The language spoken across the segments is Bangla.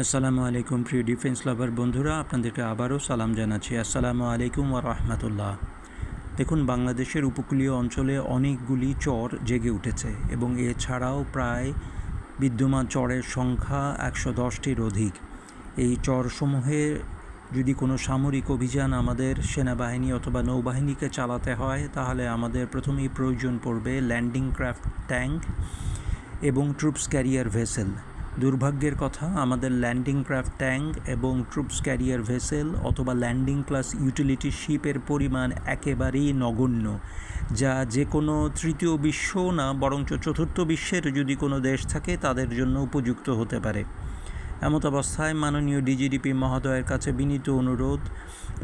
আসসালামু আলাইকুম প্রিয় ডিফেন্স লাভার বন্ধুরা, আপনাদেরকে আবারও সালাম জানাচ্ছি। আসসালামু আলাইকুম ওয়া রাহমাতুল্লাহ। দেখুন, বাংলাদেশের উপকূলীয় অঞ্চলে অনেকগুলি চর জেগে উঠেছে এবং এছাড়াও প্রায় বিদ্যমান চরের সংখ্যা 110টির অধিক। এই চরসমূহে যদি কোনো সামরিক অভিযান আমাদের সেনাবাহিনী অথবা নৌবাহিনীকে চালাতে হয়, তাহলে আমাদের প্রথমেই প্রয়োজন পড়বে ল্যান্ডিং ক্রাফট ট্যাঙ্ক এবং ট্রুপস ক্যারিয়ার ভেসেল। দুর্ভাগ্যের কথা, আমাদের ল্যান্ডিং ক্রাফট ট্যাঙ্ক এবং ট্রুপস ক্যারিয়ার ভেসেল অথবা ল্যান্ডিং ক্লাস ইউটিলিটি শিপের পরিমাণ একেবারেই নগণ্য, যা যে কোনো তৃতীয় বিশ্ব না বরঞ্চ চতুর্থ বিশ্বের যদি কোনো দেশ থাকে তাদের জন্য উপযুক্ত হতে পারে। এমত অবস্থায় মাননীয় ডিজিডিপি মহোদয়ের কাছে বিনীত অনুরোধ,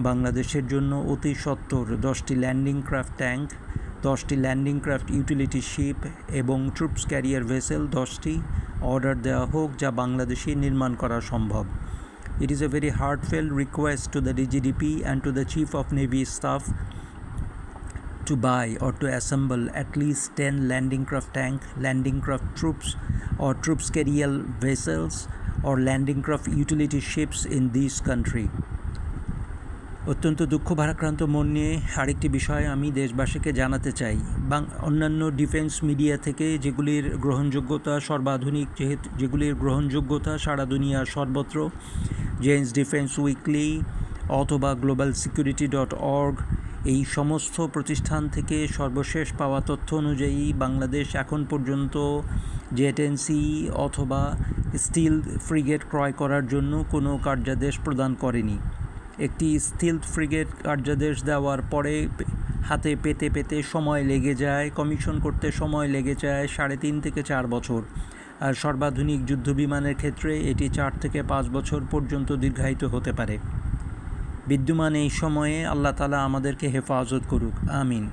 বাংলাদেশের জন্য অতি সত্বর 10টি ল্যান্ডিং ক্রাফট ট্যাঙ্ক, 10টি ল্যান্ডিং ক্রাফট ইউটিলিটি শিপ এবং ট্রুপস ক্যারিয়ার ভেসেল 10টি অর্ডার দেওয়া হোক, যা বাংলাদেশে নির্মাণ করা সম্ভব। It is a very heartfelt request to the DGDP and to the Chief of Navy Staff to buy or to assemble at least 10 landing craft tank, landing craft troops or troops carrier vessels or landing craft utility ships in this country. অত্যন্ত দুঃখ ভারাক্রান্ত মন নিয়ে আরেকটি বিষয় আমি দেশবাসীকে জানাতে চাই। অন্যান্য ডিফেন্স মিডিয়া থেকে যেগুলির গ্রহণযোগ্যতা সর্বাধুনিক, যেগুলির গ্রহণযোগ্যতা সারা দুনিয়ার সর্বত্র, জেন্স ডিফেন্স উইকলি অথবা গ্লোবাল সিকিউরিটি .org, এই সমস্ত প্রতিষ্ঠান থেকে সর্বশেষ পাওয়া তথ্য অনুযায়ী বাংলাদেশ এখন পর্যন্ত জেটেন্সি অথবা স্টিল ফ্রিগেট ক্রয় করার জন্য কোনো কার্যাদেশ প্রদান করেনি। একটি স্টিলথ ফ্রিগেট কার্যাদেশ দেওয়ার পরে হাতে পেতে সময় লেগে যায়, কমিশন করতে সময় লেগে যায় 3.5 থেকে 4 বছর, আর সর্বাধুনিক যুদ্ধবিমানের ক্ষেত্রে এটি 4 থেকে 5 বছর পর্যন্ত দীর্ঘায়িত হতে পারে। বিদ্যমান এই সময়ে আল্লাহ তাআলা আমাদেরকে হেফাজত করুক, আমিন।